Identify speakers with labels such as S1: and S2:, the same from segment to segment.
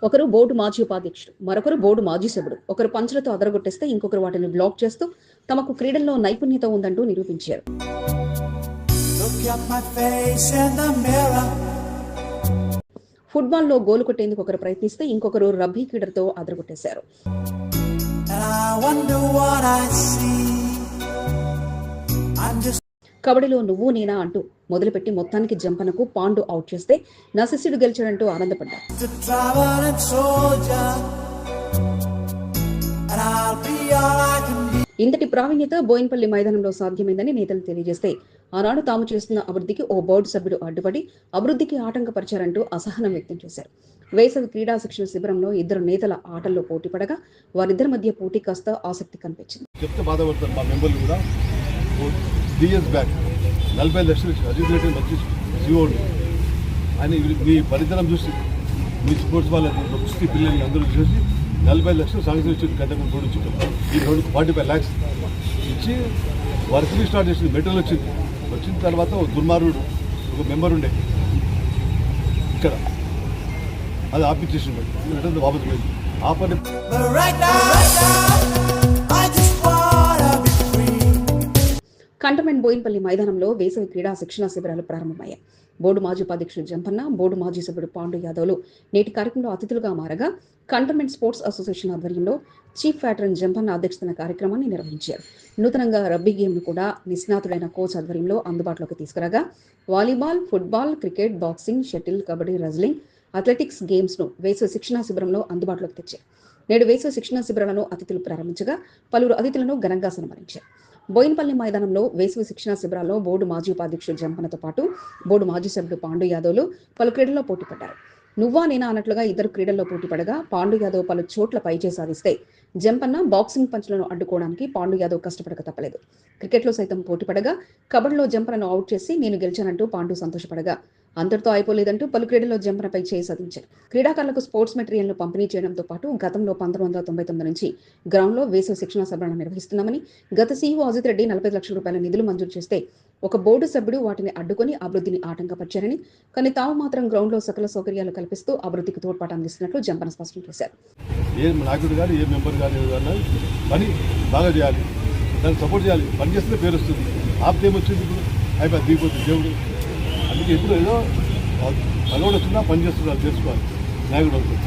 S1: ఒకరు బోర్డు మాజీ ఉపాధ్యక్షుడు, మరొకరు బోర్డు మాజీ సభ్యుడు. ఒకరు పంచులతో అదరగొట్టేస్తే ఇంకొకరు వాటిని బ్లాక్ చేస్తూ తమకు క్రీడల్లో నైపుణ్యత ఉందంటూ నిరూపించారు. ఫుట్బాల్లో గోలు కొట్టేందుకు ఒకరు ప్రయత్నిస్తే ఇంకొకరు రబ్బీ క్రీడతో అదరగొట్టేశారు. కబడ్డీలో నువ్వు నేనా అంటూ మొదలుపెట్టి మొత్తానికి జంపనకు పాండు అవుట్ చేస్తే నా శిష్యుడు గెలిచాడంటూ ఆనందపడ్డారు. ఇంతటి ప్రావీణ్యత బోయిన్పల్లి మైదానంలో సాధ్యమైందని నేతలు తెలియజేస్తే ఆనాడు తాము చేస్తున్న అభివృద్ధికి ఓ బోర్డు సభ్యుడు అడ్డుపడి అభివృద్ధికి ఆటంకపరిచారంటూ అసహనం వ్యక్తం చేశారు. వేసవి క్రీడా శిక్షణ శిబిరంలో ఇద్దరు నేతల ఆటల్లో పోటీ పడగా వారిద్దరి మధ్య పోటీ కాస్త ఆసక్తి కనిపించింది.
S2: 3 years బ్యాక్ 40 లక్షలు అజిత్ రెడ్డి వచ్చి జీవోడు అని మీ పరిధనం చూసి మీ స్పోర్ట్స్ వాళ్ళని కుస్తీ పిల్లల్ని అందరూ చూసి 40 లక్షలు శాంక్షన్ ఇచ్చి గంటకు కూడా ఇచ్చింటాం. ఈ రోడ్డు 45 lakhs ఇచ్చి వర్క్ని స్టార్ట్ చేసింది. మెటీరియల్ వచ్చిన తర్వాత ఒక దుర్మార్గుడు ఒక మెంబర్ ఉండే ఇక్కడ అది ఆపిచ్చేసిండు. రిటర్న్ వాపసు పోయింది. ఆ పని
S1: కంటోన్మెంట్ బోయిన్పల్లి మైదానంలో వేసవి క్రీడా శిక్షణ శిబిరాలు ప్రారంభమయ్యాయి. బోర్డు మాజీ ఉపాధ్యక్షుడు జంపన్న, బోర్డు మాజీ సభ్యుడు పాండు యాదవ్లు నేటి కార్యక్రమంలో అతిథులుగా మారగా కంటోన్మెంట్ స్పోర్ట్స్ అసోసియేషన్ ఆధ్వర్యంలో చీఫ్ ప్యాట్రన్ జంపన్న అధ్యక్షతన కార్యక్రమాన్ని నిర్వహించారు. నూతనంగా రబ్బీ గేమ్ను కూడా నిష్ణాతుడైన కోచ్ ఆధ్వర్యంలో అందుబాటులోకి తీసుకురాగా volleyball, football, cricket, boxing, shuttle, kabaddi, wrestling, athletics games ను వేసవి శిక్షణ శిబిరంలో అందుబాటులోకి తెచ్చారు. నేడు వేసవి శిక్షణ శిబిరాలను అతిథులు ప్రారంభించగా పలువురు అతిథులను ఘనంగా సన్మానించారు. బోయిన్పల్లి మైదానంలో వేసవి శిక్షణ శిబిరాల్లో బోర్డు మాజీ ఉపాధ్యక్షుడు జంపనతో పాటు బోర్డు మాజీ సభ్యుడు పాండు యాదవ్లు పలు క్రీడల్లో పోటీ పడ్డారు. నువ్వా నేనా అన్నట్లుగా ఇద్దరు క్రీడల్లో పోటీ పడగా పాండు యాదవ్ పలు చోట్ల పైచేయి సాధిస్తే జంపన్న బాక్సింగ్ పంచులను అడ్డుకోవడానికి పాండు యాదవ్ కష్టపడక తప్పలేదు. క్రికెట్లో సైతం పోటీ పడగా కబడ్డీలో జంపనను అవుట్ చేసి నేను గెలిచానంటూ పాండు సంతోషపడగా అంతటితో అయిపోలేదంటూ పలు క్రీడల్లో జంపనపై చేయి సాధించారు. క్రీడాకారులకు స్పోర్ట్స్ మెటీరియల్ను పంపిణీ చేయడంతో పాటు గతంలో 1999 నుంచి గ్రౌండ్లో వేసవి శిక్షణ శిబిరాలను నిర్వహిస్తున్నామని గత సీఈఓ అజిత్ రెడ్డి 40 లక్షల రూపాయల నిధులు మంజూరు చేస్తే ఒక బోర్డు సభ్యుడు వాటిని అడ్డుకొని అభివృద్ధిని ఆటంకపరిచారని, కానీ తాము మాత్రం గ్రౌండ్లో సకల సౌకర్యాలు కల్పిస్తూ అభివృద్ధికి తోడ్పాటు అందిస్తున్నట్లు జంపన స్పష్టం చేశారు.
S2: ఏ నాయకుడు కానీ ఏ మెంబర్ కానీ పని బాగా చేయాలి, దాన్ని సపోర్ట్ చేయాలి. పని చేస్తే పేరు వస్తుంది. ఆప్తే ఏమొచ్చింది ఇప్పుడు అయిపోయి దిగిపోతుంది దేవుడు. అందుకే ఇప్పుడు ఏదో పగోడు వచ్చినా పని చేస్తున్నారు, చేసుకోవాలి నాయకుడు అవుతుంది.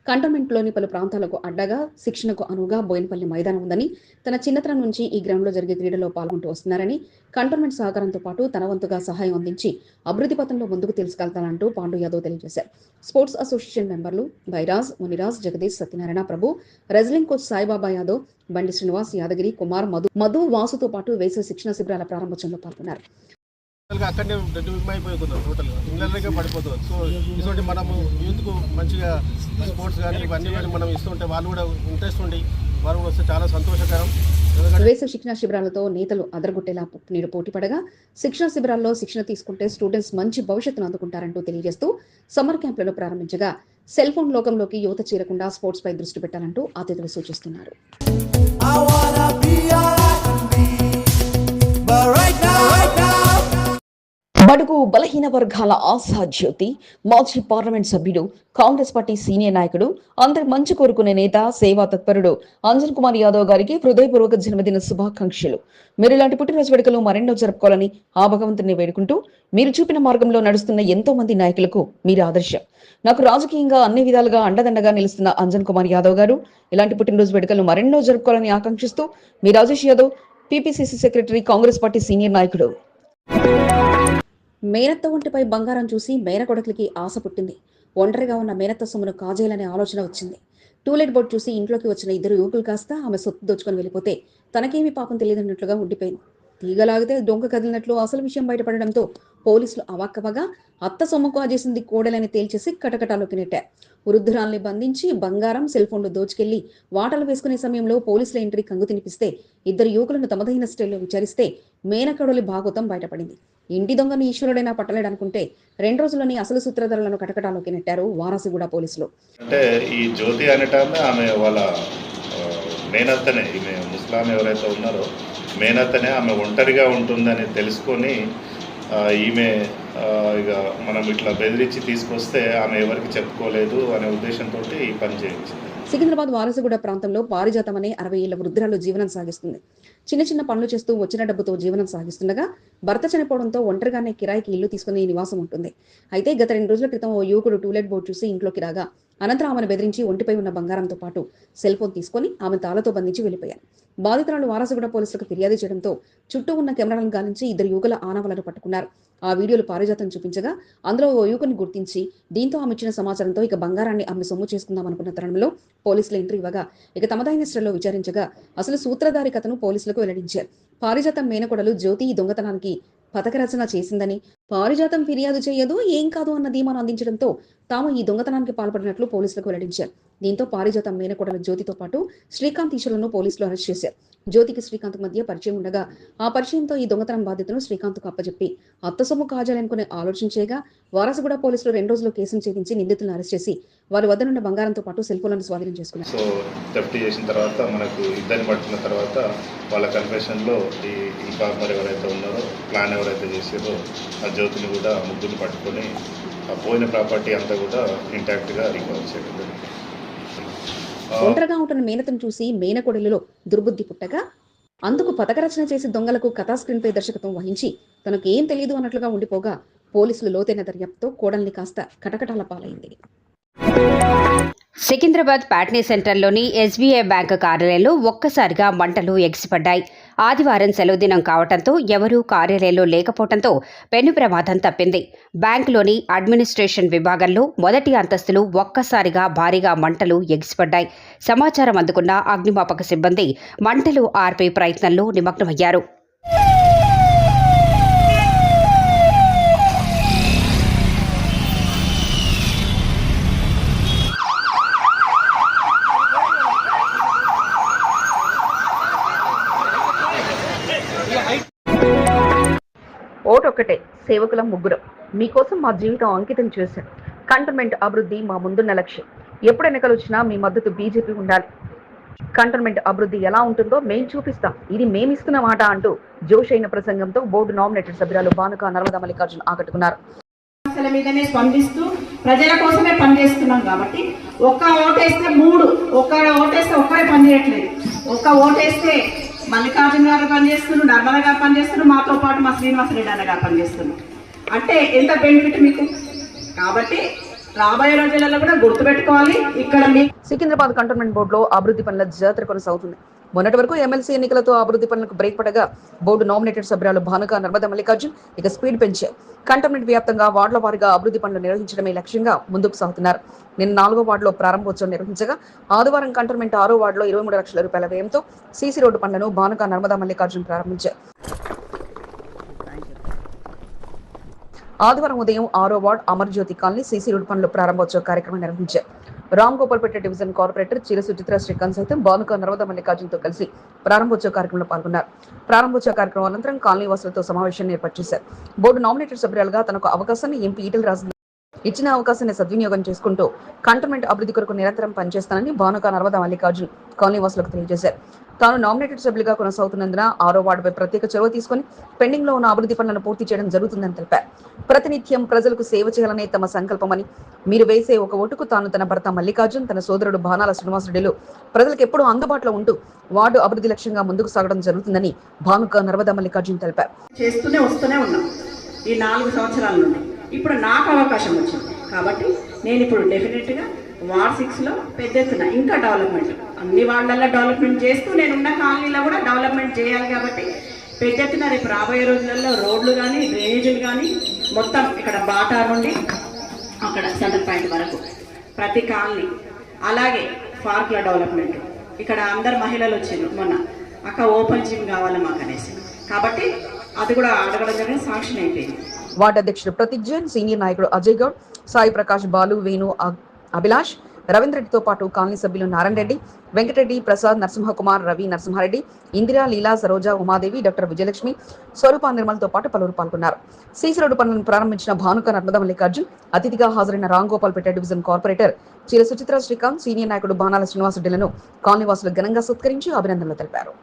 S1: కంటోన్మెంట్లోని పలు ప్రాంతాలకు అడ్డగా శిక్షణకు అనువుగా బోయినపల్లి మైదానం ఉందని, తన చిన్నతనం నుంచి ఈ గ్రౌండ్లో జరిగే క్రీడల్లో పాల్గొంటూ వస్తున్నారని, కంటోన్మెంట్ సహకారంతో పాటు తన వంతుగా సహాయం అందించి అభివృద్ధి పథంలో ముందుకు తీసుకెళ్తానంటూ పాండు యాదవ్ తెలియజేశారు. స్పోర్ట్స్ అసోసియేషన్ మెంబర్లు బైరాజ్, మునిరాజ్, జగదీష్, సత్యనారాయణ ప్రభు, రెజ్లింగ్ కోచ్ సాయిబాబా యాదవ్, బండి శ్రీనివాస్, యాదగిరి, కుమార్, మధు, వాసుతో పాటు వేసవి శిక్షణ శిబిరాల ప్రారంభోత్సవంలో పాల్గొన్నారు.
S3: అక్కడనే అయిపోతున్నారు, టోటల్గా ఇళ్ళకే పడిపోతున్నారు. సో ఇటువంటి మనము యూత్కు మంచిగా స్పోర్ట్స్ కానీ ఇవన్నీ కానీ మనం ఇస్తుంటే వాళ్ళు కూడా ఇంట్రెస్ట్ ఉండి వారు వస్తే చాలా సంతోషకరం.
S1: వేసవి శిక్షణ శిబిరాలతో నేతలు అదరగొట్టేలా నేడు పోటీ పడగా శిక్షణ శిబిరాల్లో శిక్షణ తీసుకుంటే స్టూడెంట్స్ మంచి భవిష్యత్తును అందుకుంటారంటూ తెలియజేస్తూ సమ్మర్ క్యాంపులను ప్రారంభించగా సెల్ ఫోన్ లోకంలోకి యువత చేరకుండా స్పోర్ట్స్ పై దృష్టి పెట్టాలంటూ అతిథులు సూచిస్తున్నారు. బడుగు బలహీన వర్గాల ఆశాజ్యోతి, మాజీ పార్లమెంట్ సభ్యుడు, కాంగ్రెస్ పార్టీ సీనియర్ నాయకుడు, అందరి మంచి కోరుకునే నేత, సేవా తత్పరుడు అంజన్ కుమార్ యాదవ్ గారికి హృదయపూర్వక జన్మదిన శుభాకాంక్షలు. మీరు ఇలాంటి పుట్టినరోజు వేడుకలు మరెన్నో జరుపుకోవాలని ఆ భగవంతుని వేడుకుంటూ, మీరు చూపిన మార్గంలో నడుస్తున్న ఎంతో మంది నాయకులకు మీరు ఆదర్శం. నాకు రాజకీయంగా అన్ని విధాలుగా అండదండగా నిలుస్తున్న అంజన్ కుమార్ యాదవ్ గారు ఇలాంటి పుట్టినరోజు వేడుకలు మరెన్నో జరుపుకోవాలని ఆకాంక్షిస్తూ మీ Rajesh Yadav, PPCC secretary, Congress party senior నాయకుడు. మేనత్త ఒంటిపై బంగారం చూసి మేనకొడకులకి ఆశ పుట్టింది. ఒంటరిగా ఉన్న మేనత్త సొమ్మును కాజేయాలనే ఆలోచన వచ్చింది. టూలెట్ బోర్డు చూసి ఇంట్లోకి వచ్చిన ఇద్దరు యువకులు కాస్త ఆమె సొత్తు దోచుకొని వెళ్ళిపోతే తనకేమీ పాపం తెలియదన్నట్లుగా ఉండిపోయింది. తీగలాగితే డొంక కదిలినట్లు అసలు విషయం బయటపడడంతో పోలీసులు అవాక్కవగా అత్త సొమ్ము కాజేసింది కోడలని తేల్చేసి కటకటాలోకి నెట్టారు. వృద్ధురాల్ని బంధించి బంగారం, సెల్ ఫోన్లు దోచుకెళ్లి వాటలు వేసుకునే సమయంలో పోలీసుల ఎంట్రీ కంగు తినిపిస్తే ఇద్దరు యువకులను తమదైన స్టైల్లో విచారిస్తే మేనకడలి భాగవతం బయటపడింది. ఇంటి దొంగను ఈశ్వరుడైనా పట్టలేడనుకుంటే 2 రోజుల్లోని అసలు సూత్రధారులను కటకటాలోకి నెట్టారు వారాసిగూడ పోలీసులు.
S4: అంటే ఈ జ్యోతి అనేటామె ఆమె వాళ్ళ మేనత్తనే, ఈమె ముస్లాం ఎవరైతే ఉన్నారో మేనత్తనే, ఆమె ఒంటరిగా ఉంటుందని తెలుసుకొని ఈమె ఇక మనం ఇట్లా బెదిరించి తీసుకొస్తే ఆమె ఎవరికి చెప్పుకోలేదు అనే ఉద్దేశంతో ఈ పని చేయించింది.
S1: సికింద్రాబాద్ వారసుగూడ ప్రాంతంలో పారిజాతం అనే 60 ఏళ్ల వృద్ధురాలు జీవనం సాగిస్తుంది. చిన్న చిన్న పనులు చేస్తూ వచ్చిన డబ్బుతో జీవనం సాగిస్తుండగా భర్త చనిపోవడంతో ఒంటరిగానే కిరాయికి ఇల్లు తీసుకుని నివాసం ఉంటుంది. అయితే గత 2 రోజుల క్రితం ఓ యువకుడు టూలెట్ బోర్డు చూసి ఇంట్లోకి రాగా అనంతరం ఆమెను బెదిరించి ఒంటిపై ఉన్న బంగారంతో పాటు సెల్ ఫోన్ తీసుకుని ఆమె తాళతో బంధించి వెళ్లిపోయారు. బాధితురాలు వారసుగూడ పోలీసులకు ఫిర్యాదు చేయడంతో చుట్టూ ఉన్న కెమెరాలను గాలించి 2 యువకుల ఆనవాలను పట్టుకున్నారు. ఆ వీడియోలు పారిజాతం చూపించగా అందులో ఓ యువకుని గుర్తించి దీంతో ఆమె ఇచ్చిన సమాచారంతో ఇక బంగారాన్ని అమ్మి సొమ్ము చేసుకుందామనుకున్న తరుణంలో పోలీసులు ఎంట్రీ ఇవ్వగా ఇక తమదైన శ్రేలో విచారించగా అసలు సూత్రధారి కథను పోలీసులకు వెల్లడించారు. పారిజాతం మేనకోడలు జ్యోతి ఈ దొంగతనానికి పథకరచన చేసిందని, పారిజాతం ఫిర్యాదు చేయదు ఏం కాదు అన్న ధీమాను అందించడంతో తాము ఈ దొంగతనానికి పాల్పడినట్లు పోలీసులకు వెల్లడించారు. దీంతో పారిజాతం మేనకోడలు జ్యోతితో పాటు శ్రీకాంత్ ఈశ్వరులను పోలీసులు అరెస్ట్ చేశారు. జ్యోతికి శ్రీకాంత్ మధ్య పరిచయం ఉండగా ఆ పరిచయంతో ఈ దొంగతనం బాధ్యతను శ్రీకాంత్కు అప్పచెప్పి అత్త సొమ్ము కాజాలనుకునే ఆలోచన చేయగా వారసుగూడ పోలీసులు 2 రోజుల్లో కేసును ఛేదించి నిందితులను అరెస్ట్ చేసి వారి వద్ద నుండి బంగారంతో పాటు సెల్ ఫోన్లను స్వాధీనం చేసుకున్నారు.
S4: సో థెఫ్ట్ చేసిన తర్వాత మనకు ఇద్దరిని పట్టుకున్న తర్వాత వాళ్ళ కన్ఫెషన్లో ఈ ఇన్ఫార్మర్ ఎవరైతే ఉన్నారో, ప్లాన్ ఎవరైతే చేసారో ఆ జ్యోతిని కూడా ముగ్గురిని పట్టుకొని ఆ పోయిన ప్రాపర్టీ అంతా కూడా ఇంటాక్ట్గా రికవర్ చేయడం.
S1: ఒంటరిగా ఉంటున్న మేనతను చూసి మేనకోడలిలో దుర్బుద్ధి పుట్టగా అందుకు పథకరచన చేసి దొంగలకు కథా స్క్రీన్ పై దర్శకత్వం వహించి తనకు ఏం తెలియదు అన్నట్లుగా ఉండిపోగా పోలీసులు లోతైన దర్యాప్తుతో కోడల్ని కాస్త కటకటాల పాలైంది.
S5: సికింద్రాబాద్ ప్యాట్నీ సెంటర్లోని ఎస్బీఐ బ్యాంకు కార్యాలయంలో ఒక్కసారిగా మంటలు ఎగిసిపడ్డాయి. ఆదివారం సెలవు దినం కావడంతో ఎవరూ కార్యాలయంలో లేకపోవడంతో పెను ప్రమాదం తప్పింది. బ్యాంకులోని అడ్మినిస్ట్రేషన్ విభాగంలో మొదటి అంతస్తులు ఒక్కసారిగా భారీగా మంటలు ఎగిసిపడ్డాయి. సమాచారం అందుకున్న అగ్నిమాపక సిబ్బంది మంటలు ఆర్పే ప్రయత్నంలో నిమగ్నమయ్యారు.
S1: ఓటొక్కటే సేవకులం ముగ్గురం మీకోసం మా జీవితం అంకితం చేశాం. కంటోన్మెంట్ అభివృద్ధి మా ముందున్న లక్ష్యం. ఎప్పుడు ఎన్నికలు వచ్చినా మీ మద్దతు బీజేపీ ఉండాలి. కంటోన్మెంట్ అభివృద్ధి ఎలా ఉంటుందో మేం చూపిస్తాం, ఇది మేమిస్తున్న మాట అంటూ జోష్ అయిన ప్రసంగంతో బోర్డు నామినేటెడ్ సభ్యురాలు బానుక నర్మదా మల్లికార్జున్ ఆకట్టుకున్నారు.
S6: సమస్యల మీదనే స్పందిస్తూ ప్రజల కోసమే పనిచేస్తున్నాం కాబట్టి ఒక్క ఓటేస్తే 3, ఒక్క ఓటేస్తే ఒక్కరే పనిచేయట్లేదు. ఒక్క ఓటేస్తే మల్లికార్జున గారు పనిచేస్తున్నారు, నర్మదా గారు పనిచేస్తున్నారు, మాతో పాటు మా శ్రీనివాసరెడ్డి అన్న గారు పనిచేస్తున్నారు. అంటే ఎంత బెనిఫిట్ మీకు. కాబట్టి రాబోయే రోజులలో కూడా గుర్తుపెట్టుకోవాలి. ఇక్కడ
S1: సికింద్రాబాద్ కంటోన్మెంట్ బోర్డులో అభివృద్ధి పనుల జాతర కొనసాగుతుంది. మొన్నటి వరకు ఎమ్మెల్సీ ఎన్నికలతో అభివృద్ధి పనులకు బ్రేక్ పడగా బోర్డు నామినేటెడ్ సభ్యురాలు భానుక నర్మదా మల్లికార్జున్ ఇక స్పీడ్ పెంచారు. కంటోన్మెంట్ వ్యాప్తంగా వార్డుల వారీగా అభివృద్ధి పనులు నిర్వహించడమే లక్ష్యంగా ముందుకు సాగుతున్నారు. నిన్న 4వ వార్డులో ప్రారంభోత్సవం నిర్వహించగా ఆదివారం కంటోన్మెంట్ 6వ వార్డులో 23 లక్షల రూపాయల వ్యయంతో సీసీ రోడ్డు పనులను భానుక నర్మదా మల్లికార్జున్ ప్రారంభించారు. ఆదివారం ఉదయం 6వ ward Amarjyoti colony CC road పనులు ప్రారంభోత్సవ కార్యక్రమం నిర్వహించారు. రామ్ గోపాల్పేట డివిజన్ కార్పొరేటర్ చిర సుచిత్ర శ్రీకాంత్ సైతం భానుక నర్మదా మల్లికార్జున్తో కలిసి ప్రారంభోత్సవ కార్యక్రమంలో పాల్గొన్నారు. ప్రారంభోత్సవ కార్యక్రమం అనంతరం కాలనీ వాసులతో సమావేశాన్ని ఏర్పాటు చేశారు. బోర్డు నామినేటెడ్ సభ్యురాలుగా తనకు అవకాశాన్ని ఎంపీ ఈటెల రాజేందర్ ఇచ్చిన అవకాశాన్ని సద్వినియోగం చేసుకుంటూ కంటోన్మెంట్ అభివృద్ధి కొరకు నిరంతరం పనిచేస్తానని భానుక నర్మదా మల్లికార్జున్ కాలనీ వాసులకు తెలియజేశారు. తాను నామినేటెడ్ సభ్యులుగా కొనసాగుతున్నందున 6వ వార్డుపై ప్రత్యేక చొరవ తీసుకుని పెండింగ్ లో ఉన్న అభివృద్ధి పనులను పూర్తి చేయడం జరుగుతుందని తెలిపారు. ప్రతినిత్యం ప్రజలకు సేవ చేయాలనే తమ సంకల్పమని, మీరు వేసే ఒక ఓటుకు తాను తన భర్త మల్లికార్జున్, తన సోదరుడు బాణాల శ్రీనివాసరెడ్డిలు ప్రజలకు ఎప్పుడూ అందుబాటులో ఉంటూ వార్డు అభివృద్ధి లక్ష్యంగా ముందుకు సాగడం జరుగుతుందని భానుక నర్మదా మల్లికార్జున్ తెలిపారు.
S6: చేస్తూనే వస్తూనే ఉన్నాం ఈ 4 సంవత్సరాల నుండి. ఇప్పుడు నాకు అవకాశం వచ్చింది కాబట్టి నేను ఇప్పుడు డెఫినెట్గా వార్డ్ 6లో పెద్ద ఎత్తున ఇంకా డెవలప్మెంట్, అన్ని వార్డులలో డెవలప్మెంట్ చేస్తూ నేనున్న కాలనీలో కూడా డెవలప్మెంట్ చేయాలి. కాబట్టి పెద్ద ఎత్తున రేపు రాబోయే రోజులలో రోడ్లు కానీ, డ్రైనేజీలు కానీ మొత్తం ఇక్కడ బాటా నుండి అక్కడ సెంటర్ పాయింట్ వరకు ప్రతి కాలనీ, అలాగే పార్కుల డెవలప్మెంట్. ఇక్కడ అందరు మహిళలు వచ్చారు మొన్న, అక్క ఓపెన్ జిమ్ కావాలి మాకు అనేసి. కాబట్టి అది కూడా అడగడం జరిగిన శాంక్షన్ అయిపోయింది.
S1: వార్డు అధ్యక్షుడు ప్రతీక్ జైన్, సీనియర్ నాయకుడు అజయ్ గౌడ్, సాయి ప్రకాష్, బాలు, వేణు, అభిలాష్, రవీంద్ర రెడ్డితో పాటు కాలనీ సభ్యులు నారాయణ రెడ్డి, వెంకటరెడ్డి, ప్రసాద్, నరసింహకుమార్, రవి, నరసింహారెడ్డి, ఇందిరా, లీలా, సరోజ, ఉమాదేవి, డాక్టర్ విజయలక్ష్మి, స్వరూప, నిర్మల్తో పాటు పలువురు పాల్గొన్నారు. సీసీ రోడ్డు పనులను ప్రారంభించిన భానుక నర్మదా మల్లికార్జున్ అతిథిగా హాజరైన Ram Gopalpet division corporator Chira Suchitra Srikanth, senior నాయకుడు బాణాల శ్రీనివాసరెడ్డిలను కాలనీ వాసులు ఘనంగా సత్కరించి అభినందనలు తెలిపారు.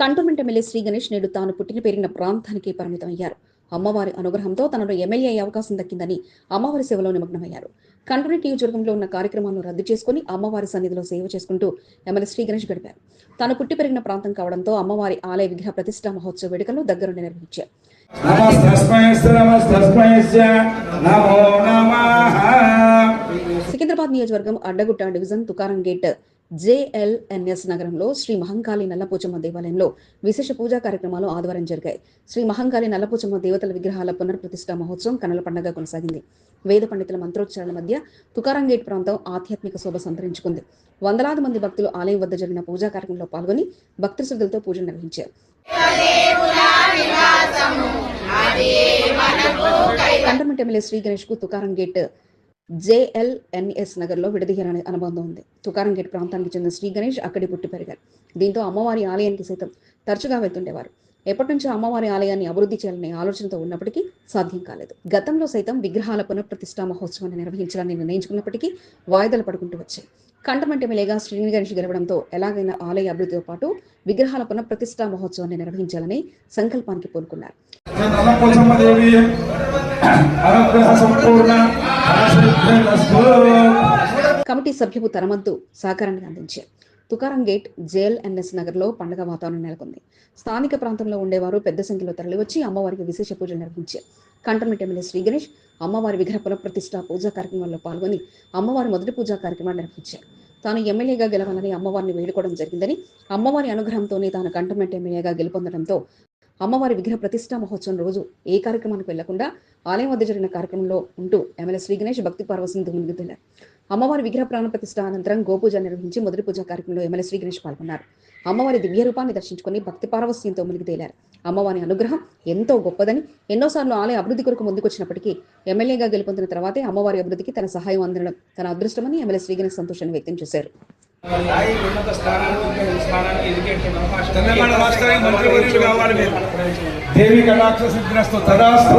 S1: కంటోన్మెంట్ ఎమ్మెల్యే శ్రీ గణేష్ నేడు తాను పుట్టిన పెరిగిన ప్రాంతానికి పరిమితమయ్యారు. అమ్మవారి అనుగ్రహంతో తనను ఎమ్మెల్యే అయ్యే అవకాశం దక్కిందని అమ్మవారి సేవలో నిమగ్నమయ్యారు. కంటోన్మెంట్ నియోజకవర్గంలో ఉన్న కార్యక్రమాలను రద్దు చేసుకుని అమ్మవారి సన్నిధిలో సేవ చేసుకుంటూ ఎమ్మెల్యే శ్రీ గణేష్ గడిపారు. తాను పుట్టి పెరిగిన ప్రాంతం కావడంతో అమ్మవారి ఆలయ విగ్రహ ప్రతిష్ఠా మహోత్సవ వేడుకలను దగ్గరుండి నిర్వహించారు. సికింద్రాబాద్ నియోజకవర్గం Addagutta division Tukaram gate JLNS నగరంలో శ్రీ మహంకాళి నల్లపోచమ్మ దేవాలయంలో విశేష పూజా కార్యక్రమాలు ఆదివారం జరిగాయి. శ్రీ మహంకాళి నల్లపోచమ్మ దేవతల విగ్రహాల పునర్ప్రతిష్ఠా మహోత్సవం కనుల పండుగ కొనసాగింది. వేద పండితుల మంత్రోచ్చారణ మధ్య తుకారం గేట్ ప్రాంతం ఆధ్యాత్మిక శోభ సంతరించుకుంది. వందలాది మంది భక్తులు ఆలయం వద్ద జరిగిన పూజా కార్యక్రమంలో పాల్గొని భక్తి శ్రద్ధలతో పూజలు నిర్వహించారు. కంటోన్మెంట్ ఎమ్మెల్యే శ్రీ గణేష్ కు తుకారం గేట్ JLNS నగర్లో విడదీయాలనే అనుబంధం ఉంది. తుకారం గేట్ ప్రాంతానికి చెందిన శ్రీ గణేష్ అక్కడి పుట్టి పెరిగారు. దీంతో అమ్మవారి ఆలయానికి సైతం తరచుగా వెళ్తుండేవారు. ఎప్పటి నుంచో అమ్మవారి ఆలయాన్ని అభివృద్ధి చేయాలనే ఆలోచనతో ఉన్నప్పటికీ సాధ్యం కాలేదు. గతంలో సైతం విగ్రహాల పునఃప్రతిష్ఠా మహోత్సవాన్ని నిర్వహించాలని నిర్ణయించుకున్నప్పటికీ వాయిదాలు పడుకుంటూ వచ్చాయి. కంటోన్మెంట్ ఎమ్మెల్యేగా శ్రీ గణేష్ గెలవడంతో ఎలాగైనా ఆలయ అభివృద్ధితో పాటు విగ్రహాల పునఃప్రతిష్ఠా మహోత్సవాన్ని నిర్వహించాలని సంకల్పానికి పూనుకున్నారు. కమిటీ సభ్యులు తన వంతు సహకారాన్ని అందించారు. తుకారం గేట్ JLNS నగర్లో పండుగ వాతావరణం నెలకొంది. స్థానిక ప్రాంతంలో ఉండేవారు పెద్ద సంఖ్యలో తరలివచ్చి అమ్మవారికి విశేష పూజలు నిర్వహించారు. కంటోన్మెంట్ ఎమ్మెల్యే శ్రీ గణేష్ అమ్మవారి విగ్రహ పునఃప్రతిష్ఠ పూజా కార్యక్రమాల్లో పాల్గొని అమ్మవారి మొదటి పూజా కార్యక్రమాన్ని నిర్వహించారు. తాను ఎమ్మెల్యేగా గెలవాలని అమ్మవారిని వేడుకోవడం జరిగిందని, అమ్మవారి అనుగ్రహంతోనే తాను కంటోన్మెంట్ ఎమ్మెల్యేగా గెలుపొందడంతో అమ్మవారి విగ్రహ ప్రతిష్ఠా మహోత్సవం రోజు ఏ కార్యక్రమానికి వెళ్లకుండా ఆలయం వద్ద జరిగిన కార్యక్రమంలో ఉంటూ ఎమ్మెల్యే శ్రీ గణేష్ భక్తి పార్వశంతో మునిగితేలారు. అమ్మవారి విగ్రహ ప్రాణ ప్రతిష్ఠ అనంతరం గోపూజ నిర్వహించి మొదటి పూజా కార్యక్రమంలో ఎమ్మెల్యే శ్రీ గణేష్ పాల్గొన్నారు. అమ్మవారి దివ్య రూపాన్ని దర్శించుకుని భక్తి పార్వశ్యంతో మునిగితేలారు. అమ్మవారి అనుగ్రహం ఎంతో గొప్పదని, ఎన్నోసార్లు ఆలయ అభివృద్ధి కొరకు ముందుకొచ్చినప్పటికీ ఎమ్మెల్యేగా గెలుపొందిన తర్వాతే అమ్మవారి అభివృద్ధికి తన సహాయం అందడం తన అదృష్టమని ఎమ్మెల్యే శ్రీ గణేష్ సంతోషాన్ని వ్యక్తం చేశారు.
S7: తెలంగాణ రాష్ట్రానికి మంత్రివర్యులు కావాలి మీరు. దేవి కటాక్ష సిద్ధిరస్తు తదాస్తు.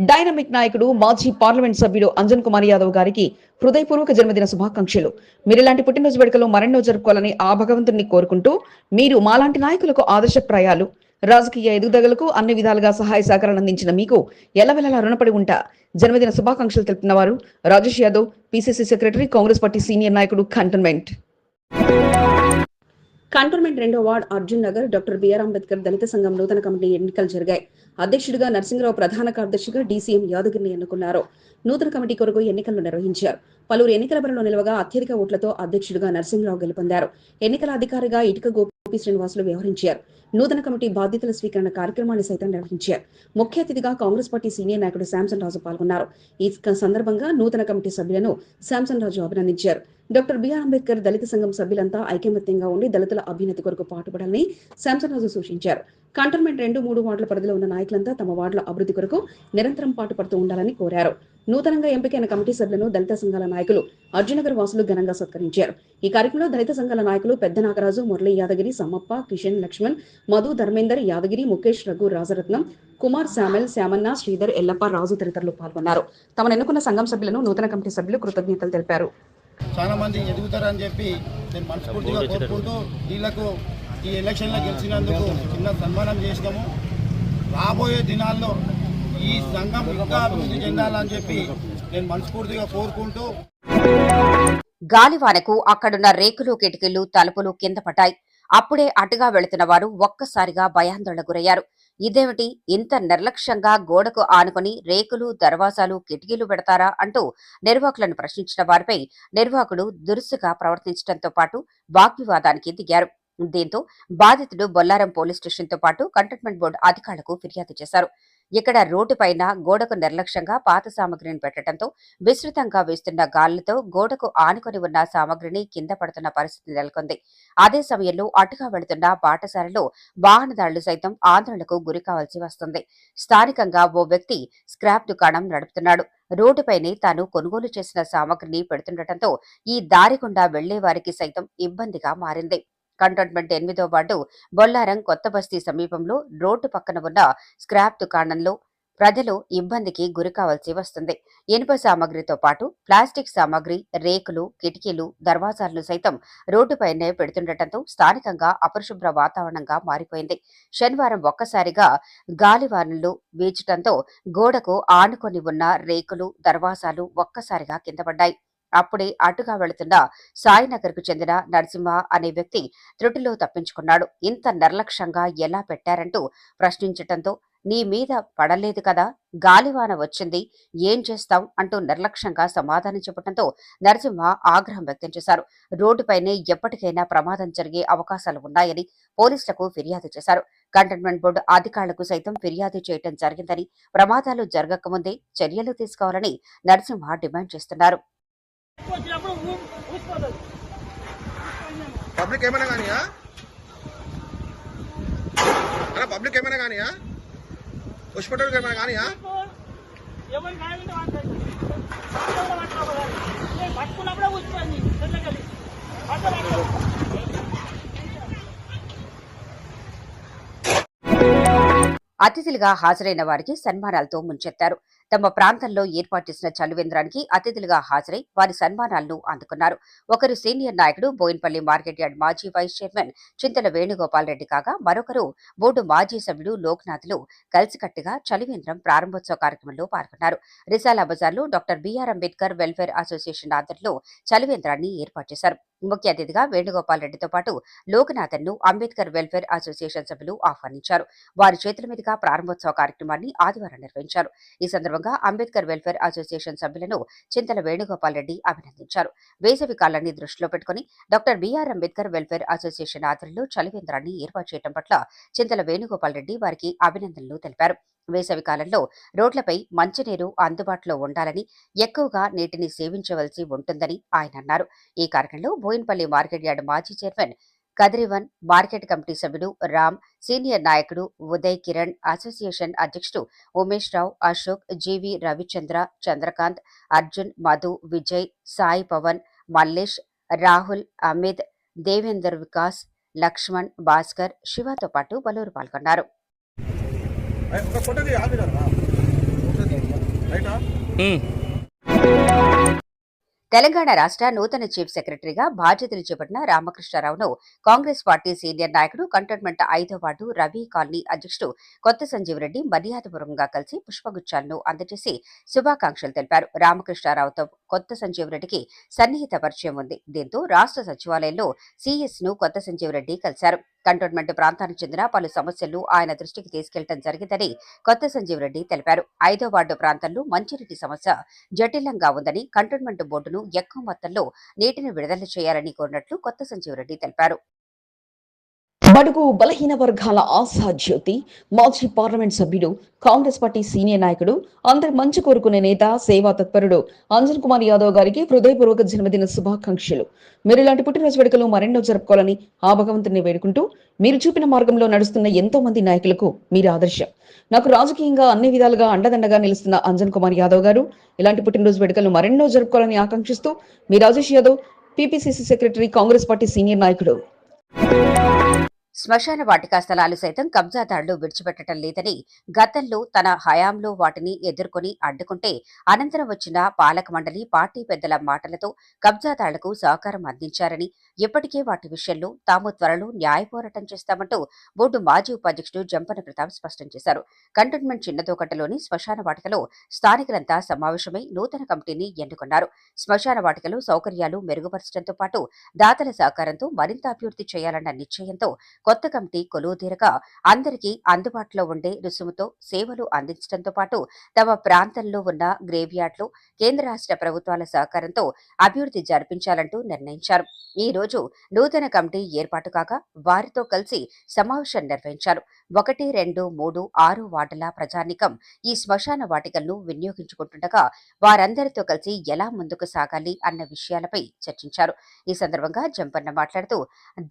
S1: డైనమిక్ నాయకుడు మాజీ పార్లమెంట్ సభ్యుడు అంజన్ కుమార్ యాదవ్ గారికి హృదయపూర్వక జన్మదిన శుభాకాంక్షలు. మీరిలాంటి పుట్టినరోజు వేడుకలు మరెన్నో జరుపుకోవాలని ఆ భగవంతుడిని కోరుకుంటూ, మీరు మాలాంటి నాయకులకు ఆదర్శప్రాయాలు, రాజకీయ ఎదుగుదలకు అన్ని విధాలుగా సహాయ సహకారాలు అందించిన మీకు ఎల్లవెల్లలా రుణపడి ఉంటా. జన్మదిన శుభాకాంక్షలు తెలుపుతున్న వారు Rajesh Yadav, PCC secretary, Congress party senior నాయకుడు, కంటోన్మెంట్ 2వ ward Arjun Nagar doctor BR Ambedkar Dalit Sangham నూతన కమిటీ ఎన్నికలు జరిగాయి. అధ్యక్షుడిగా నరసింహరావు, ప్రధాన కార్యదర్శిగా DCM యాదగిరిని ఎన్నుకున్నారు. నూతన కమిటీ కొరకు ఎన్నికలను నిర్వహించారు. పలువురు ఎన్నికల బరిలో నిలవగా అత్యధిక ఓట్లతో అధ్యక్షుడిగా నరసింహరావు గెలుపొందారు. ఎన్నికల అధికారిగా ఇటుక గోపి శ్రీనివాసులు వ్యవహరించారు. నూతన కమిటీ బాధ్యతల స్వీకరణ కార్యక్రమాన్ని సైతం నిర్వహించారు. ముఖ్య అతిథిగా కాంగ్రెస్ పార్టీ సీనియర్ నాయకుడు శాంసన్ రాజు పాల్గొన్నారు. ఈ సందర్భంగా నూతన కమిటీ సభ్యులను శాంసన్ రాజు అభినందించారు. డాక్టర్ బిఆర్ అంబేద్కర్ దళిత సంఘం సభ్యులంతా ఐకమత్యంగా ఉండి దళితుల అభ్యున్నతి కొరకు పాటుపడాలని శాంసన్ రాజు సూచించారు. కంటోన్మెంట్ 2-3 వార్డుల పరిధిలో ఉన్న నాయకులంతా తమ వార్డుల అభివృద్ధి కొరకు నిరంతరం పాటుపడుతూ ఉండాలని కోరారు. నూతనంగా ఎంపికైన కమిటీ సభ్యులను దళిత సంఘాల నాయకులు అర్జునగర్ వాసులు ఘనంగా సత్కరించారు. ఈ కార్యక్రమంలో దళిత సంఘాల నాయకులు పెద్ద నాగరాజు, మురళీ యాదగిరి, సమ్మప్ప, కిషన్, లక్ష్మణ్, మధు, ధర్మేందర్ యాదగిరి, ముఖేష్, రఘు, రాజరత్నం, కుమార్, శామెల్, శ్యామన్న, శ్రీధర్, ఎల్లప్ప, రాజు తదితరులు పాల్గొన్నారు. తమను ఎన్నుకున్న సంఘం సభ్యులను నూతన కమిటీ సభ్యులు కృతజ్ఞతలు తెలిపారు.
S3: చాలా మంది ఎదుగుతారని చెప్పి నేను మనస్ఫూర్తిగా కోరుకుంటూ వీళ్ళకు ఈ ఎలక్షన్లో గెలిచినందుకు చిన్న సన్మానం చేసినాము. రాబోయే దినాల్లో ఈ సంఘం ఇంకా అభివృద్ధి చెందాలని చెప్పి నేను మనస్ఫూర్తిగా కోరుకుంటూ,
S5: గాలివానకు అక్కడున్న రేకులు, కిటికీలు, తలుపులు కింద పడ్డాయి. అప్పుడే అటుగా వెళుతున్న వారు ఒక్కసారిగా భయాందోళనకు గురయ్యారు. ఇదేమిటి, ఇంత నిర్లక్ష్యంగా గోడకు ఆనుకుని రేకులు, దర్వాజాలు, కిటికీలు పెడతారా అంటూ నిర్వాహకులను ప్రశ్నించిన వారిపై నిర్వాహకుడు దురుసుగా ప్రవర్తించడంతో పాటు వాగ్వివాదానికి దిగారు. దీంతో బాధితుడు బొల్లారం పోలీస్ స్టేషన్తో పాటు కంటోన్మెంట్ బోర్డు అధికారులకు ఫిర్యాదు చేశారు. ఇక్కడ రోడ్డుపైన గోడకు నిర్లక్ష్యంగా పాత సామగ్రిని పెట్టడంతో విస్తృతంగా వేస్తున్న గాలులతో గోడకు ఆనుకొని ఉన్న సామగ్రిని కింద పడుతున్న పరిస్థితి నెలకొంది. అదే సమయంలో అటుగా వెళుతున్న బాటసారిలో వాహనదారులు సైతం ఆందోళనకు గురి కావాల్సి వస్తుంది. స్థానికంగా ఓ వ్యక్తి స్క్రాప్ దుకాణం నడుపుతున్నాడు. రోడ్డుపైనే తాను కొనుగోలు చేసిన సామగ్రిని పెడుతుండటంతో ఈ దారి గుండా వెళ్లే వారికి సైతం ఇబ్బందిగా మారింది. కంటోన్మెంట్ 8వ వార్డు బొల్లారం కొత్త బస్తీ సమీపంలో రోడ్డు పక్కన ఉన్న స్క్రాప్ దుకాణంలో ప్రజలు ఇబ్బందికి గురి కావాల్సి వస్తుంది. ఇనుప సామగ్రితో పాటు ప్లాస్టిక్ సామగ్రి, రేకులు, కిటికీలు, దర్వాజాలను సైతం రోడ్డుపైనే పెడుతుండటంతో స్థానికంగా అపరిశుభ్ర వాతావరణంగా మారిపోయింది. శనివారం ఒక్కసారిగా గాలివానలు వీచటంతో గోడకు ఆనుకొని ఉన్న రేకులు, దర్వాజాలు ఒక్కసారిగా కింద పడ్డాయి. అప్పుడే అటుగా వెళుతున్న సాయినగర్కు చెందిన నరసింహ అనే వ్యక్తి త్రుటిలో తప్పించుకున్నాడు. ఇంత నిర్లక్ష్యంగా ఎలా పెట్టారంటూ ప్రశ్నించటంతో, నీ మీద పడలేదు కదా, గాలివాన వచ్చింది, ఏం చేస్తాం అంటూ నిర్లక్ష్యంగా సమాధానం చెప్పడంతో నరసింహ ఆగ్రహం వ్యక్తం చేశారు. రోడ్డుపైనే ఎప్పటికైనా ప్రమాదం జరిగే అవకాశాలు ఉన్నాయని పోలీసులకు ఫిర్యాదు చేశారు. కంటోన్మెంట్ బోర్డు అధికారులకు సైతం ఫిర్యాదు చేయడం జరిగిందని, ప్రమాదాలు జరగకముందే చర్యలు తీసుకోవాలని నరసింహ డిమాండ్ చేస్తున్నారు.
S3: పబ్లిక్ ఏమైనా కానీయా పబ్లిక్ ఏమైనా కానీయా హాస్పిటల్కి ఏమైనా కానీయా
S8: పట్టుకున్నప్పుడే కూర్చోండి.
S5: అతిథులుగా హాజరైన వారికి సన్మానాలతో ముంచెత్తారు. తమ ప్రాంతంలో ఏర్పాటు చేసిన చలివేంద్రానికి అతిథులుగా హాజరై వారి సన్మానాలను అందుకున్నారు. ఒకరు సీనియర్ నాయకుడు, బోయిన్పల్లి మార్కెట్ యార్డ్ మాజీ వైస్ చైర్మన్ చింతల వేణుగోపాల్ రెడ్డి కాగా, మరొకరు బోర్డు మాజీ సభ్యుడు లోక్నాథ్లు కలిసికట్టుగా చలివేంద్రం ప్రారంభోత్సవ కార్యక్రమంలో పాల్గొన్నారు. రిసాలా బజార్లో doctor BR Ambedkar welfare association ఆధ్వర్యంలో చలివేంద్రాన్ని ఏర్పాటు చేశారు. ముఖ్య అతిథిగా వేణుగోపాల్ రెడ్డితో పాటు లోక్నాథన్ను అంబేద్కర్ వెల్ఫేర్ అసోసియేషన్ సభ్యులు ఆహ్వానించారు. వారి చేతుల మీదుగా ప్రారంభోత్సవ కార్యక్రమాన్ని ఆదివారం నిర్వహించారు. ఈ సందర్భంగా అంబేద్కర్ వెల్ఫేర్ అసోసియేషన్ సభ్యులను చింతల వేణుగోపాల్ రెడ్డి అభినందించారు. వేసవి కాలాన్ని దృష్టిలో పెట్టుకుని doctor BR Ambedkar welfare association ఆధ్వర్యంలో చలివేంద్రాన్ని ఏర్పాటు చేయడం పట్ల చింతల వేణుగోపాల్ రెడ్డి వారికి అభినందనలు తెలిపారు. వేసవి కాలంలో రోడ్లపై మంచినీరు అందుబాటులో ఉండాలని, ఎక్కువగా నీటిని సేవించవలసి ఉంటుందని ఆయన అన్నారు. ఈ కార్యక్రమంలో బోయిన్పల్లి మార్కెట్ యార్డ్ మాజీ చైర్మన్ కదిరివన్, మార్కెట్ కమిటీ సభ్యుడు రామ్, సీనియర్ నాయకుడు ఉదయ్ కిరణ్, అసోసియేషన్ అధ్యక్షుడు ఉమేష్ రావు, అశోక్, జీవి రవిచంద్ర, చంద్రకాంత్, అర్జున్, మధు, విజయ్, సాయి పవన్, మల్లేష్, రాహుల్, అమిత్, దేవేందర్, వికాస్, లక్ష్మణ్, భాస్కర్, శివతో పాటు పలువురు పాల్గొన్నారు. తెలంగాణ రాష్ట్ర నూతన చీఫ్ సెక్రటరీగా బాధ్యతలు చేపట్టిన రామకృష్ణారావును కాంగ్రెస్ పార్టీ సీనియర్ నాయకుడు, కంటోన్మెంట్ 5వ వార్డు రవి కాలనీ అధ్యక్షుడు కొత్త సంజీవరెడ్డి మర్యాదపూర్వకంగా కలిసి పుష్పగుచ్చాలను అందజేసి శుభాకాంక్షలు తెలిపారు. రామకృష్ణారావుతో కొత్త సంజీవరెడ్డికి సన్నిహిత పరిచయం ఉంది. దీంతో రాష్ట్ర సచివాలయంలో సీఎస్ ను కొత్త సంజీవరెడ్డి కలిశారు. కంటోన్మెంట్ ప్రాంతానికి చెందిన పలు సమస్యలను ఆయన దృష్టికి తీసుకెళ్లడం జరిగిందని కొత్త సంజీవరెడ్డి తెలిపారు. 5వ వార్డు ప్రాంతంలో మంచినీటి సమస్య జటిలంగా ఉందని, కంటోన్మెంట్ బోర్డును ఎక్కువ మొత్తంలో నీటిని విడుదల చేయాలని కోరినట్లు కొత్త సంజీవరెడ్డి తెలిపారు.
S1: బడుగు బలహీన వర్గాల ఆశాజ్యోతి, మాజీ పార్లమెంట్ సభ్యుడు, కాంగ్రెస్ పార్టీ సీనియర్ నాయకుడు, అందరి మంచి కోరుకునే నేత, సేవా తత్పరుడు అంజన్ కుమార్ యాదవ్ గారికి హృదయపూర్వక జన్మదిన శుభాకాంక్షలు. మీరు ఇలాంటి పుట్టినరోజు వేడుకలు మరెన్నో జరుపుకోవాలని ఆ భగవంతుని వేడుకుంటూ, మీరు చూపిన మార్గంలో నడుస్తున్న ఎంతో మంది నాయకులకు మీరు ఆదర్శం. నాకు రాజకీయంగా అన్ని విధాలుగా అండదండగా నిలుస్తున్న అంజన్ కుమార్ యాదవ్ గారు ఇలాంటి పుట్టినరోజు వేడుకలు మరెన్నో జరుపుకోవాలని ఆకాంక్షిస్తూ, మీ Rajesh Yadav, PPCC secretary, Congress party senior నాయకుడు.
S5: శ్మశాన వాటికా స్థలాలు సైతం కబ్జాదారులు విడిచిపెట్టడం లేదని, గతంలో తన హయాంలో వాటిని ఎదుర్కొని అడ్డుకుంటే అనంతరం వచ్చిన పాలక మండలి, పార్టీ పెద్దల మాటలతో కబ్జాదారులకు సహకారం అందించారని, ఇప్పటికే వాటి విషయంలో తాము త్వరలో న్యాయ పోరాటం చేస్తామంటూ బోర్డు మాజీ ఉపాధ్యక్షుడు జంపన ప్రతాప్ స్పష్టం చేశారు. కంటోన్మెంట్ చిన్నదోకట్టలోని శ్మశాన వాటికలో స్థానికులంతా సమావేశమై నూతన కమిటీని ఎన్నుకున్నారు. శ్మశాన వాటికలో సౌకర్యాలు మెరుగుపరచడంతో పాటు దాతల సహకారంతో మరింత అభివృద్ధి చేయాలన్న నిశ్చయంతో కొత్త కమిటీ కొలువుదీరగా అందరికీ అందుబాటులో ఉండే రుసుముతో సేవలు అందించడంతో పాటు తమ ప్రాంతంలో ఉన్న గ్రేవ్యార్డ్లు కేంద్ర రాష్ట్ర ప్రభుత్వాల సహకారంతో అభివృద్ధి జరిపించాలంటూ నిర్ణయించారు. ఈ రోజు నూతన కమిటీ ఏర్పాటు కాగా వారితో కలిసి సమావేశం నిర్వహించారు. 1, 2, 3, 6 వార్డుల ప్రజానీకం ఈ శ్మశాన వాటికలను వినియోగించుకుంటుండగా వారందరితో కలిసి ఎలా ముందుకు సాగాలి అన్న విషయాలపై చర్చించారు. ఈ సందర్భంగా జంపన్న మాట్లాడుతూ,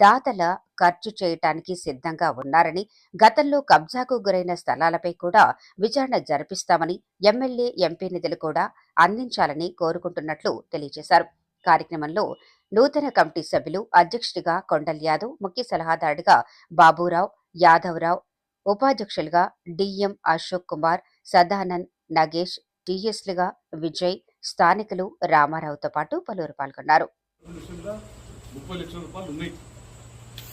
S5: దాతల ఖర్చు చేయటానికి సిద్ధంగా ఉన్నారని, గతంలో కబ్జాకు గురైన స్థలాలపై కూడా విచారణ జరిపిస్తామని, ఎమ్మెల్యే, ఎంపీ నిధులు కూడా అందించాలని కోరుకుంటున్నట్లు తెలియజేశారు. కార్యక్రమంలో నూతన కమిటీ సభ్యులు అధ్యక్షుడిగా కొండల్ యాదవ్, ముఖ్య సలహాదారుడిగా బాబురావు, యాదవరావు, ఉపాధ్యక్షులుగా డిఎం అశోక్ కుమార్, సదానంద్, నగేష్, టీఎస్లుగా విజయ్, స్థానికులు రామారావుతో పాటు పలువురు పాల్గొన్నారు.
S2: 30 లక్షల రూపాయలు ఉన్నాయి.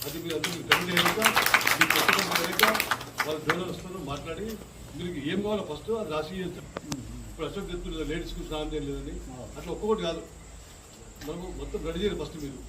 S2: అది మీరు అందరూ తెలియక మీ పుస్తకం వాళ్ళ డోనర్స్తో మాట్లాడి మీరు ఏం కావాలో ఫస్ట్ అది రాసి ఇప్పుడు అశోక్ చెప్తున్నారు లేడీస్కి స్నానం చేయలేదని, అట్లా ఒక్కొక్కటి కాదు, మనము మొత్తం రెడీ చేయాలి ఫస్ట్ మీరు.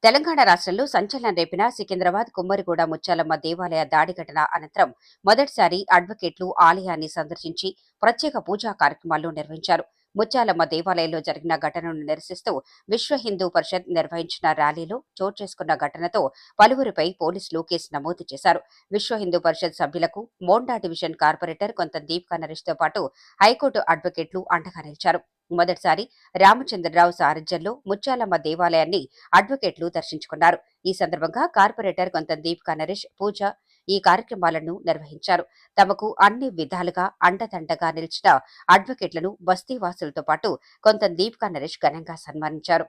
S5: తెలంగాణ రాష్ట్రంలో సంచలనం రేపిన సికింద్రాబాద్ కుమ్మరిగూడ ముత్యాలమ్మ దేవాలయ దాడి ఘటన అనంతరం మొదటిసారి అడ్వకేట్లు ఆలయాన్ని సందర్శించి ప్రత్యేక పూజా కార్యక్రమాలు నిర్వహించారు. ముత్యాలమ్మ దేవాలయంలో జరిగిన ఘటనను నిరసిస్తూ విశ్వ హిందూ పరిషత్ నిర్వహించిన ర్యాలీలో చోటు చేసుకున్న ఘటనతో పలువురిపై పోలీసులు కేసు నమోదు చేశారు. విశ్వ హిందూ పరిషత్ సభ్యులకు మోండా డివిజన్ కార్పొరేటర్ కొంత దీపికా నరేష్ తో పాటు హైకోర్టు అడ్వకేట్లు అండగా నిలిచారు. మొదటిసారి రామచంద్రరావు సారథ్యంలో ముత్యాలమ్మ దేవాలయాన్ని అడ్వకేట్లు దర్శించుకున్నారు. ఈ సందర్భంగా కార్పొరేటర్ కొంత దీపికా నరేష్ పూజ ఈ కార్యక్రమాలను నిర్వహించారు. తమకు అన్ని విధాలుగా అండదండగా నిలిచిన అడ్వకేట్లను బస్తీవాసులతో పాటు కొంత దీపికా నరేష్ ఘనంగా సన్మానించారు.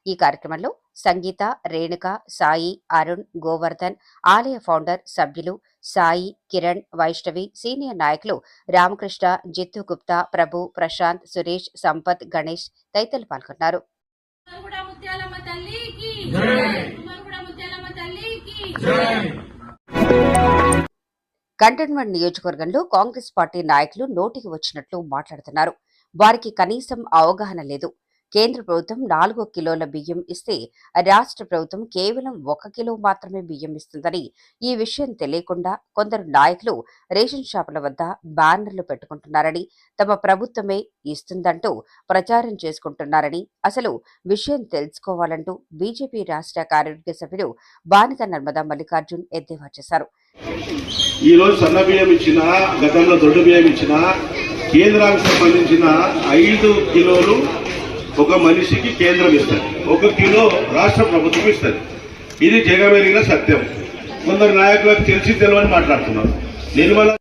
S5: ఈ కార్యక్రమంలో సంగీత, రేణుక, సాయి, అరుణ్, గోవర్ధన్, ఆలయ ఫౌండర్, సభ్యులు సాయి, కిరణ్, వైష్ణవి, సీనియర్ నాయకులు రామకృష్ణ, జిత్తు గుప్తా, ప్రభు, ప్రశాంత్, సురేష్, సంపత్, గణేష్ తదితరులు పాల్గొన్నారు. కంటోన్మెంట్ నియోజకవర్గంలో కాంగ్రెస్ పార్టీ నాయకులు నోటికి వచ్చినట్లు మాట్లాడుతున్నారు. వారికి కనీసం అవగాహన లేదు. కేంద్ర ప్రభుత్వం 4 కిలోల బియ్యం ఇస్తే రాష్ట్ర ప్రభుత్వం కేవలం 1 కిలో మాత్రమే బియ్యం ఇస్తుందని, ఈ విషయం తెలియకుండా కొందరు నాయకులు రేషన్ షాపుల వద్ద బ్యానర్లు పెట్టుకుంటున్నారని, తమ ప్రభుత్వమే ఇస్తుందంటూ ప్రచారం చేసుకుంటున్నారని, అసలు విషయం తెలుసుకోవాలంటూ బీజేపీ రాష్ట్ర కార్యవర్గ సభ్యులు బానిక నర్మదా మల్లికార్జున్ ఎద్దేవా చేశారు.
S9: ఈ రోజు సన్న బియ్యం ఇచ్చిన, గతంలో దొడ్డు బియ్యం ఇచ్చిన, కేంద్రానికి సంబంధించిన 5 కిలోలు ఒక మనిషికి కేంద్రం ఇస్తుంది, 1 కిలో రాష్ట్ర ప్రభుత్వం ఇస్తుంది. ఇది జగమెరిగిన సత్యం. కొందరు నాయకులకు తెలిసి తెలియని మాట్లాడుతున్నారు.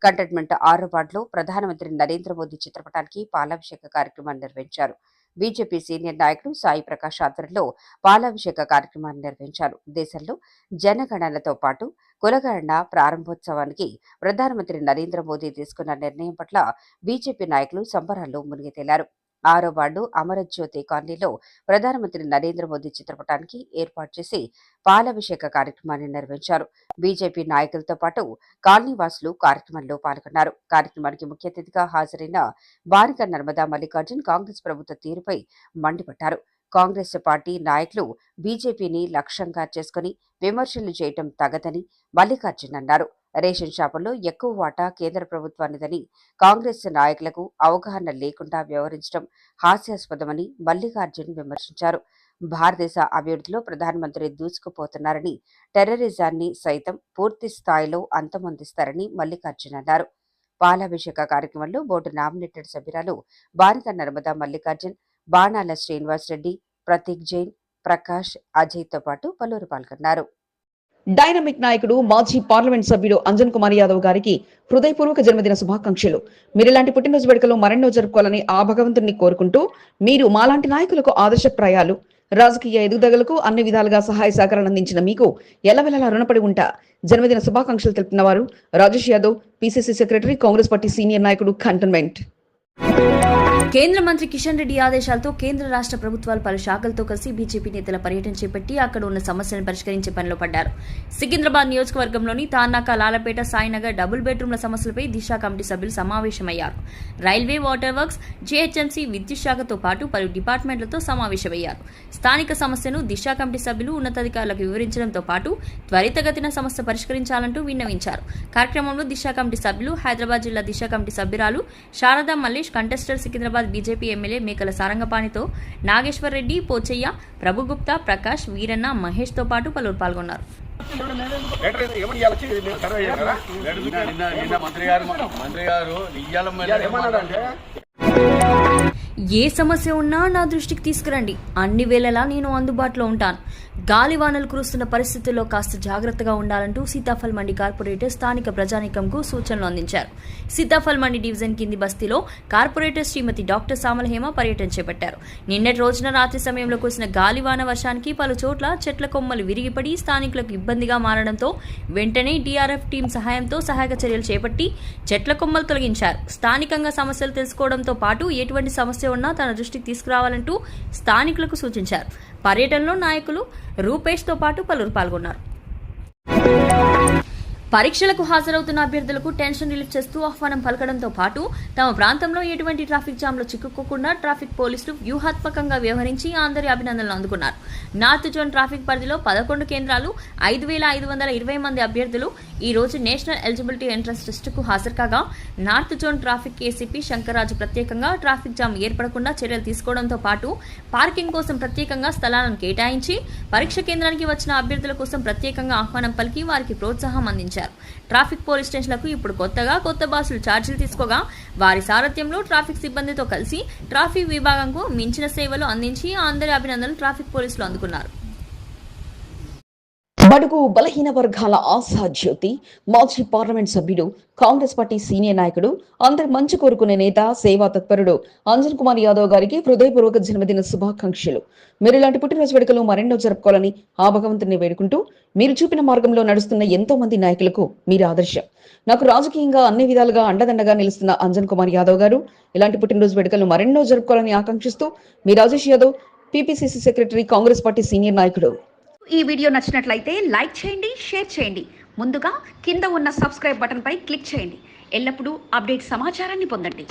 S5: కంటోన్మెంట్ 6వ వార్డులో ప్రధానమంత్రి నరేంద్ర మోదీ చిత్రపటానికి పాలాభిషేక కార్యక్రమాన్ని నిర్వహించారు. బీజేపీ సీనియర్ నాయకుడు సాయి ప్రకాష్ ఆధ్వర్యంలో పాలాభిషేక కార్యక్రమాన్ని నిర్వహించారు. దేశంలో జనగణనతో పాటు కులగణన ప్రారంభోత్సవానికి ప్రధానమంత్రి నరేంద్ర మోదీ తీసుకున్న నిర్ణయం పట్ల బీజేపీ నాయకులు సంబరాల్లో మునిగి తేలారు. 6వ వార్డు అమరజ్యోతి కాలనీలో ప్రధానమంత్రి నరేంద్ర మోదీ చిత్రపటానికి ఏర్పాటు చేసి పాలాభిషేక కార్యక్రమాన్ని నిర్వహించారు. బీజేపీ నాయకులతో పాటు కాలనీ వాసులు కార్యక్రమంలో పాల్గొన్నారు. కార్యక్రమానికి ముఖ్య అతిథిగా హాజరైన బానిక నర్మదా మల్లికార్జున్ కాంగ్రెస్ ప్రభుత్వ తీరుపై మండిపడ్డారు. కాంగ్రెస్ పార్టీ నాయకులు బీజేపీని లక్ష్యంగా చేసుకుని విమర్శలు చేయటం తగదని మల్లికార్జున్ అన్నారు. రేషన్ షాపుల్లో ఎక్కువ వాటా కేంద్ర ప్రభుత్వానిదని, కాంగ్రెస్ నాయకులకు అవగాహన లేకుండా వ్యవహరించడం హాస్యాస్పదమని మల్లికార్జున్ విమర్శించారు. భారతదేశ అభివృద్ధిలో ప్రధానమంత్రి దూసుకుపోతున్నారని, టెర్రరిజాన్ని సైతం పూర్తి స్థాయిలో అంతమొందిస్తారని మల్లికార్జున్ అన్నారు. పాలాభిషేక కార్యక్రమంలో బోర్డు నామినేటెడ్ సభ్యురాలు బానిక నర్మదా మల్లికార్జున్, బాణాల శ్రీనివాస్ రెడ్డి, ప్రతీక్ జైన్, ప్రకాష్, అజయ్తో పాటు పలువురు పాల్గొన్నారు.
S1: డైనమిక్ నాయకుడు మాజీ పార్లమెంట్ సభ్యుడు అంజన్ కుమార్ యాదవ్ గారికి హృదయపూర్వక జన్మదిన శుభాకాంక్షలు. మీరిలాంటి పుట్టినరోజు వేడుకలు మరెన్నో జరుపుకోవాలని ఆ భగవంతుని కోరుకుంటూ, మీరు మాలాంటి నాయకులకు ఆదర్శప్రాయాలు, రాజకీయ ఎదుగుదలకు అన్ని విధాలుగా సహాయ సహకారాలు అందించిన మీకు ఎల్లవెల్లలా రుణపడి ఉంటా. జన్మదిన శుభాకాంక్షలు తెలుపుతున్న వారు Rajesh Yadav, PCC secretary, Congress party senior నాయకుడు, కంటోన్మెంట్.
S10: కేంద్ర మంత్రి కిషన్ రెడ్డి ఆదేశాలతో కేంద్ర రాష్ట్ర ప్రభుత్వాలు పలు శాఖలతో కలిసి బీజేపీ నేతల పర్యటన చేపట్టి అక్కడ ఉన్న సమస్యలను పరిష్కరించే పనిలో పడ్డారు. సికింద్రాబాద్ నియోజకవర్గంలోని తాన్నాక, లాలపేట, సాయినగర్ డబుల్ బెడ్రూమ్ల సమస్యలపై దిశ కమిటీ సభ్యులు సమావేశమయ్యారు. రైల్వే, వాటర్ వర్క్స్, జీహెచ్ఎంసీ, విద్యుత్ శాఖతో పాటు పలు డిపార్ట్మెంట్లతో సమావేశమయ్యారు. స్థానిక సమస్యను దిశ కమిటీ సభ్యులు ఉన్నతాధికారులకు వివరించడంతో పాటు త్వరితగతిన సమస్య పరిష్కరించాలంటూ విన్నవించారు. కార్యక్రమంలో దిశ కమిటీ సభ్యులు, హైదరాబాద్ జిల్లా దిశ కమిటీ సభ్యురాలు Sharada Mallesh, contester Secunderabad BJP MLA మేకల సారంగపాణితో నాగేశ్వర్ రెడ్డి, పోచయ్య, ప్రభుగుప్తా, ప్రకాష్, వీరన్న, మహేష్ తో పాటు పలువురు పాల్గొన్నారు. ఏ సమస్య ఉన్నా నా దృష్టికి తీసుకురండి. అన్ని వేళలా నేను అందుబాటులో ఉంటాను. గాలివానలు కురుస్తున్న పరిస్థితుల్లో కాస్త జాగ్రత్తగా ఉండాలంటూ సీతాఫల్ మండి కార్పొరేటర్ స్థానిక ప్రజానీకంకు సూచనలు అందించారు. సీతాఫల్ మండి డివిజన్ కింది బస్తీలో కార్పొరేటర్ శ్రీమతి డాక్టర్ సామలహేమ పర్యటన చేపట్టారు. నిన్నటి రోజున రాత్రి సమయంలో కురిసిన గాలివాన వర్షానికి పలు చోట్ల చెట్ల కొమ్మలు విరిగిపడి స్థానికులకు ఇబ్బందిగా మారడంతో వెంటనే డీఆర్ఎఫ్ టీం సహాయంతో సహాయక చర్యలు చేపట్టి చెట్ల కొమ్మలు తొలగించారు. స్థానికంగా సమస్యలు తెలుసుకోవడంతో పాటు ఎటువంటి సమస్య ఉన్నా తన దృష్టికి తీసుకురావాలంటూ స్థానికులకు సూచించారు. పర్యటనలో నాయకులు రూపేష్తో పాటు పలువురు పాల్గొన్నారు. పరీక్షలకు హాజరవుతున్న అభ్యర్థులకు టెన్షన్ రిలీఫ్ చేస్తూ ఆహ్వానం పలకడంతో పాటు తమ ప్రాంతంలో ఎటువంటి ట్రాఫిక్ జామ్లో చిక్కుకోకుండా ట్రాఫిక్ పోలీసులు వ్యూహాత్మకంగా వ్యవహరించి అందరి అభినందనలు అందుకున్నారు. నార్త్ జోన్ ట్రాఫిక్ పరిధిలో 11 కేంద్రాలు 5,520 మంది అభ్యర్థులు ఈ రోజు నేషనల్ ఎలిజిబిలిటీ ఎంట్రన్స్ టెస్టుకు హాజరు కాగా north zone traffic ACP Shankarraju ప్రత్యేకంగా ట్రాఫిక్ జామ్ ఏర్పడకుండా చర్యలు తీసుకోవడంతో పాటు పార్కింగ్ కోసం ప్రత్యేకంగా స్థలాలను కేటాయించి పరీక్ష కేంద్రానికి వచ్చిన అభ్యర్థుల కోసం ప్రత్యేకంగా ఆహ్వానం పలికి వారికి ప్రోత్సాహం అందించారు. ట్రాఫిక్ పోలీస్ స్టేషన్లకు ఇప్పుడు కొత్త బస్సులు ఛార్జీలు తీసుకోగా వారి సారథ్యంలో ట్రాఫిక్ సిబ్బందితో కలిసి ట్రాఫిక్ విభాగంకు మించిన సేవలు అందించి అందరి అభినందనలు ట్రాఫిక్ పోలీసులు అందుకున్నారు.
S1: బడుగు బలహీన వర్గాల ఆశా జ్యోతి మాజీ పార్లమెంట్ సభ్యుడు కాంగ్రెస్ పార్టీ సీనియర్ నాయకుడు అందరి మంచి కోరుకునే నేత సేవా తత్పరుడు అంజన్ కుమార్ యాదవ్ గారికి హృదయపూర్వక జన్మదిన శుభాకాంక్షలు. మీరు ఇలాంటి పుట్టినరోజు వేడుకలు మరెన్నో జరుపుకోవాలని ఆ భగవంతుని వేడుకుంటూ మీరు చూపిన మార్గంలో నడుస్తున్న ఎంతో మంది నాయకులకు మీరు ఆదర్శం. నాకు రాజకీయంగా అన్ని విధాలుగా అండదండగా నిలుస్తున్న అంజన్ కుమార్ యాదవ్ గారు ఇలాంటి పుట్టినరోజు వేడుకలు మరెన్నో జరుపుకోవాలని ఆకాంక్షిస్తూ మీ Rajesh Yadav, PPCC secretary, Congress party senior నాయకుడు.
S5: ఈ వీడియో నచ్చినట్లయితే లైక్ చేయండి, షేర్ చేయండి. ముందుగా కింద ఉన్న సబ్స్క్రైబ్ బటన్ పై క్లిక్ చేయండి. ఎల్లప్పుడూ అప్డేట్ సమాచారాన్ని పొందండి.